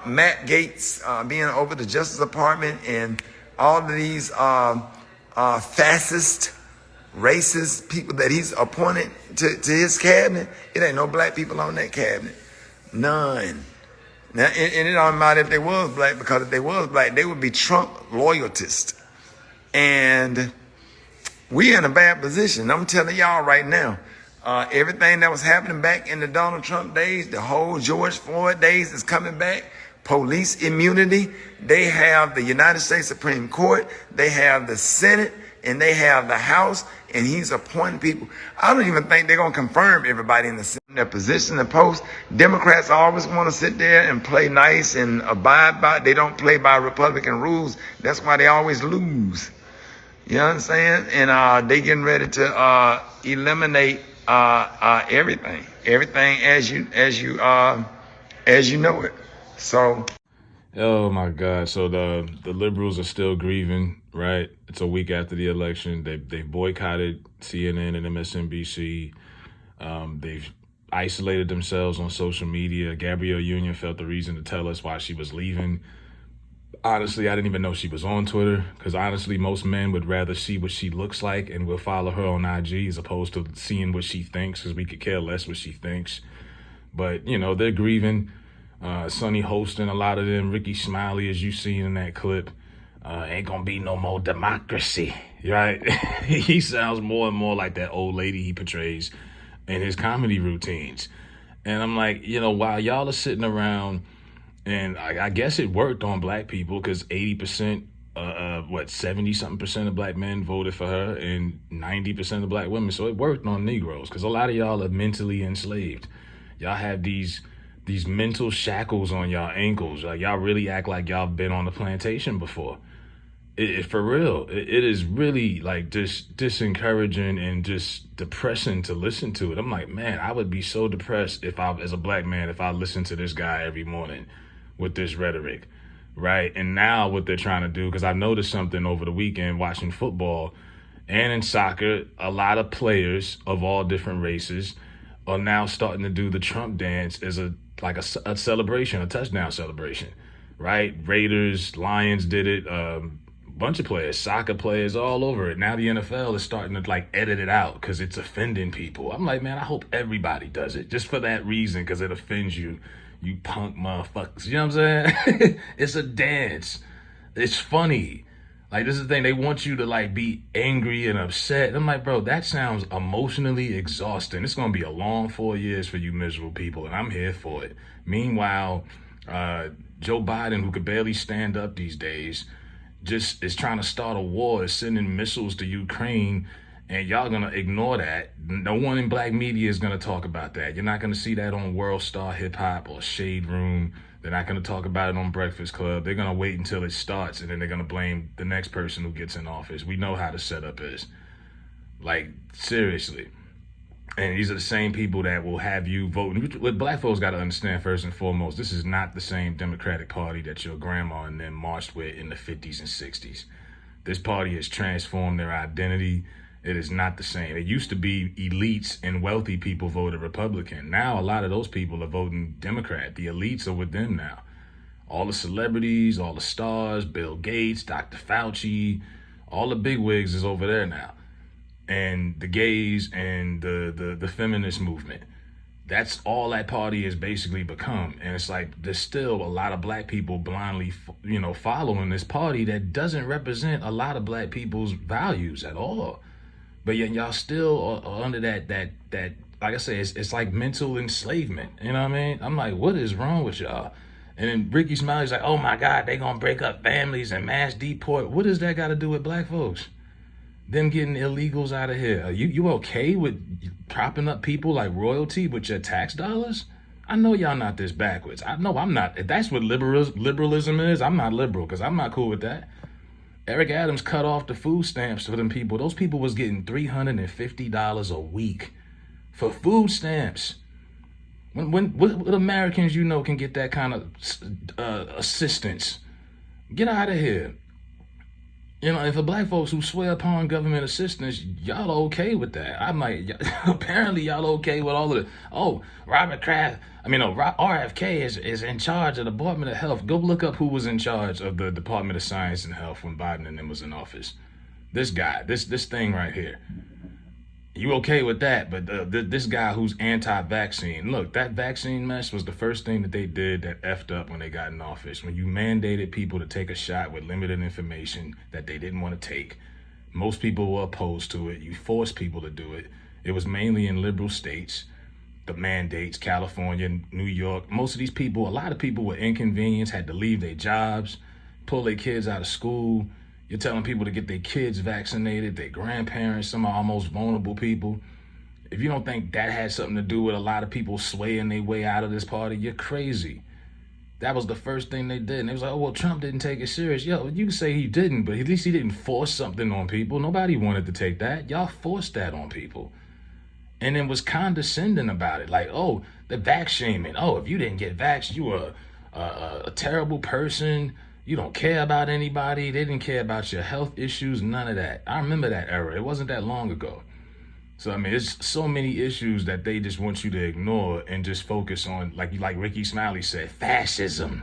Matt Gaetz being over the Justice Department and all of these fascist, racist people that he's appointed to his cabinet, it ain't no black people on that cabinet. None. Now, and it don't matter if they was black, because if they was black, they would be Trump loyalists. And we in a bad position. I'm telling y'all right now, everything that was happening back in the Donald Trump days, the whole George Floyd days is coming back. Police immunity. They have the United States Supreme Court. They have the Senate, and they have the House, and he's appointing people. I don't even think they're going to confirm everybody in their position and post. Democrats always want to sit there and play nice and abide by. They don't play by Republican rules. That's why they always lose. You know what I'm saying? And they getting ready to eliminate everything as you know it. So, oh my God! So the liberals are still grieving, right? It's a week after the election. They boycotted CNN and MSNBC. They've isolated themselves on social media. Gabrielle Union felt the reason to tell us why she was leaving. Honestly, I didn't even know she was on Twitter, because honestly, most men would rather see what she looks like and will follow her on IG as opposed to seeing what she thinks, because we could care less what she thinks. But, you know, they're grieving. Sonny hosting a lot of them. Rickey Smiley, as you seen in that clip, ain't gonna be no more democracy, right? He sounds more and more like that old lady he portrays in his comedy routines. And I'm like, you know, while y'all are sitting around, and I guess it worked on black people, because 80%, 70-something% of black men voted for her, and 90% of black women. So it worked on Negroes, because a lot of y'all are mentally enslaved. Y'all have these mental shackles on y'all ankles. Like, y'all really act like y'all been on the plantation before. For real, it is really like just disencouraging and just depressing to listen to it. I'm like, man, I would be so depressed as a black man, if I listened to this guy every morning with this rhetoric, right? And now what they're trying to do, because I noticed something over the weekend watching football and in soccer, a lot of players of all different races are now starting to do the Trump dance as a celebration, a touchdown celebration, right? Raiders, Lions did it, bunch of players, soccer players, all over it. Now the NFL is starting to like edit it out because it's offending people. I'm like, man, I hope everybody does it just for that reason, because it offends you, you punk motherfuckers. You know what I'm saying? It's a dance. It's funny. Like, this is the thing. They want you to like be angry and upset. I'm like, bro, that sounds emotionally exhausting. It's going to be a long 4 years for you miserable people, and I'm here for it. Meanwhile, Joe Biden, who could barely stand up these days, just is trying to start a war, is sending missiles to Ukraine, and y'all going to ignore that. No one in black media is going to talk about that. You're not going to see that on World Star Hip Hop or Shade Room. They're not going to talk about it on Breakfast Club. They're going to wait until it starts, and then they're going to blame the next person who gets in office. We know how the setup is. Like, seriously. And these are the same people that will have you voting. What black folks got to understand, first and foremost, this is not the same Democratic Party that your grandma and them marched with in the 50s and 60s. This party has transformed their identity. It is not the same. It used to be elites and wealthy people voted Republican. Now a lot of those people are voting Democrat. The elites are with them now. All the celebrities, all the stars, Bill Gates, Dr. Fauci, all the bigwigs is over there now. And the gays and the feminist movement. That's all that party has basically become. And it's like, there's still a lot of black people blindly, following this party that doesn't represent a lot of black people's values at all. But yet y'all still are under that like I say, it's like mental enslavement. You know what I mean? I'm like, what is wrong with y'all? And then Rickey Smiley's like, oh my God, they gonna break up families and mass deport. What does that got to do with black folks? Them getting illegals out of here. You okay with propping up people like royalty with your tax dollars? I know y'all not this backwards. I know I'm not. If that's what liberalism is, I'm not liberal, because I'm not cool with that. Eric Adams cut off the food stamps for them people. Those people was getting $350 a week for food stamps. What Americans can get that kind of assistance? Get out of here. You know, if a black folks who swear upon government assistance, y'all okay with that. I'm like, apparently y'all okay with all of it. Oh, RFK is in charge of the Department of Health. Go look up who was in charge of the Department of Science and Health when Biden and them was in office. This guy, this thing right here. You okay with that, but this guy who's anti-vaccine, look, that vaccine mess was the first thing that they did that effed up when they got in office. When you mandated people to take a shot with limited information that they didn't want to take, most people were opposed to it. You forced people to do it. It was mainly in liberal states, the mandates, California, New York. Most of these people, a lot of people were inconvenienced, had to leave their jobs, pull their kids out of school. You're telling people to get their kids vaccinated, their grandparents, some are almost vulnerable people. If you don't think that had something to do with a lot of people swaying their way out of this party, you're crazy. That was the first thing they did. And it was like, oh, well, Trump didn't take it serious. Yo, you can say he didn't, but at least he didn't force something on people. Nobody wanted to take that. Y'all forced that on people. And then was condescending about it. Like, oh, the vax shaming. Oh, if you didn't get vaxxed, you were a terrible person. You don't care about anybody. They didn't care about your health issues, none of that. I remember that era. It wasn't that long ago. So, I mean, there's so many issues that they just want you to ignore and just focus on, like Rickey Smiley said, fascism.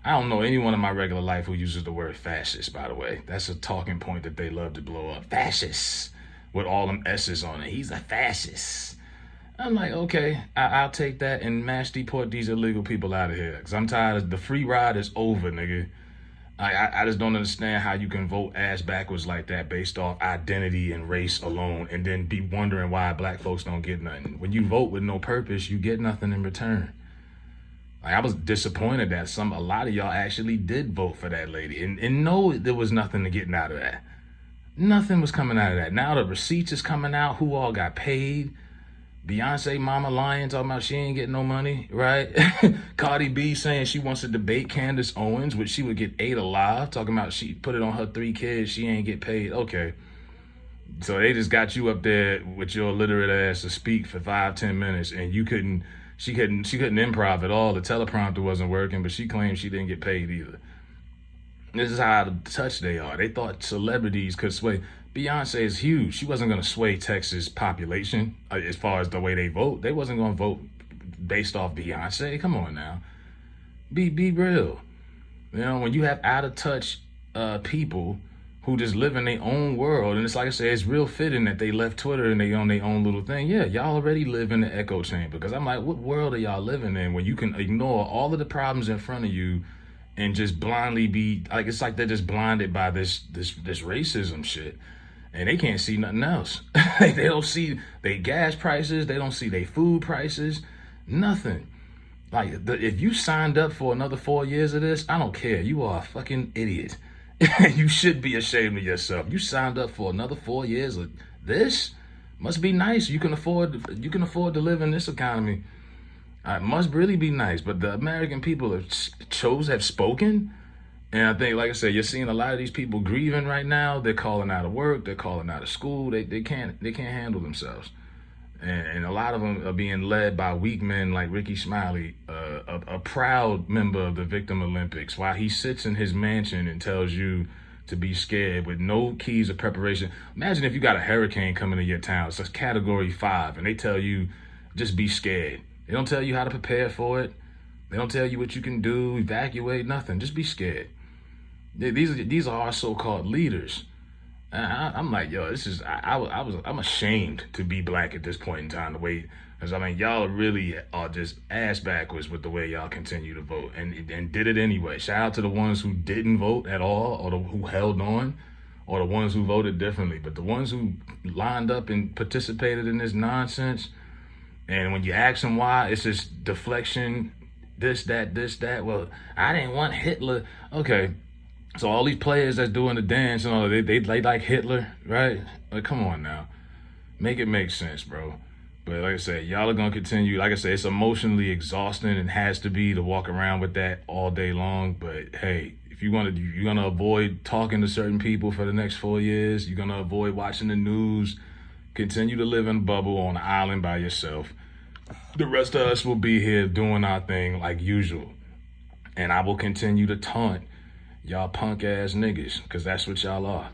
I don't know anyone in my regular life who uses the word fascist, by the way. That's a talking point that they love to blow up. Fascists, with all them S's on it. He's a fascist. I'm like, okay, I'll take that and mass deport these illegal people out of here. Because I'm tired of the free ride is over, nigga. I just don't understand how you can vote ass backwards like that based off identity and race alone and then be wondering why black folks don't get nothing. When you vote with no purpose, you get nothing in return. Like, I was disappointed that a lot of y'all actually did vote for that lady and know there was nothing to getting out of that. Nothing was coming out of that. Now the receipts is coming out, who all got paid. Beyonce mama lying, talking about she ain't getting no money, right? Cardi B saying she wants to debate Candace Owens, which she would get ate alive, talking about she put it on her 3 kids, she ain't get paid. Okay. So they just got you up there with your illiterate ass to speak for 5-10 minutes, and she couldn't improv at all. The teleprompter wasn't working, but she claimed she didn't get paid either. This is how out of touch they are. They thought celebrities could sway. Beyonce is huge. She wasn't going to sway Texas population as far as the way they vote. They wasn't going to vote based off Beyonce. Come on now. Be real. You know, when you have out of touch people who just live in their own world, and it's like I said, it's real fitting that they left Twitter and they on their own little thing. Yeah, y'all already live in the echo chamber. Because I'm like, what world are y'all living in when you can ignore all of the problems in front of you and just blindly be like, it's like they're just blinded by this racism shit. And they can't see nothing else. They don't see their gas prices. They don't see their food prices. Nothing. Like, if you signed up for another 4 years of this, I don't care. You are a fucking idiot. You should be ashamed of yourself. You signed up for another 4 years of this? Must be nice. You can afford to live in this economy. It must really be nice. But the American people have spoken. And I think, like I said, you're seeing a lot of these people grieving right now. They're calling out of work. They're calling out of school. They can't handle themselves. And a lot of them are being led by weak men like Rickey Smiley, a proud member of the Victim Olympics, while he sits in his mansion and tells you to be scared with no keys of preparation. Imagine if you got a hurricane coming to your town. It's a category 5, and they tell you just be scared. They don't tell you how to prepare for it. They don't tell you what you can do, evacuate, nothing. Just be scared. These are our so-called leaders. I'm like, yo, I'm ashamed to be black at this point in time. The way, because I mean, y'all really are just ass backwards with the way y'all continue to vote, and did it anyway. Shout out to the ones who didn't vote at all, or who held on, or the ones who voted differently. But the ones who lined up and participated in this nonsense, and when you ask them why, it's just deflection, this, that. Well, I didn't want Hitler. Okay. So all these players that's doing the dance and all, they like Hitler, right? Like, come on now. Make it make sense, bro. But like I said, y'all are going to continue. Like I said, it's emotionally exhausting and has to be to walk around with that all day long. But hey, if you're going to avoid talking to certain people for the next 4 years, you're going to avoid watching the news, continue to live in a bubble on an island by yourself. The rest of us will be here doing our thing like usual. And I will continue to taunt Y'all punk ass niggas, because that's what y'all are.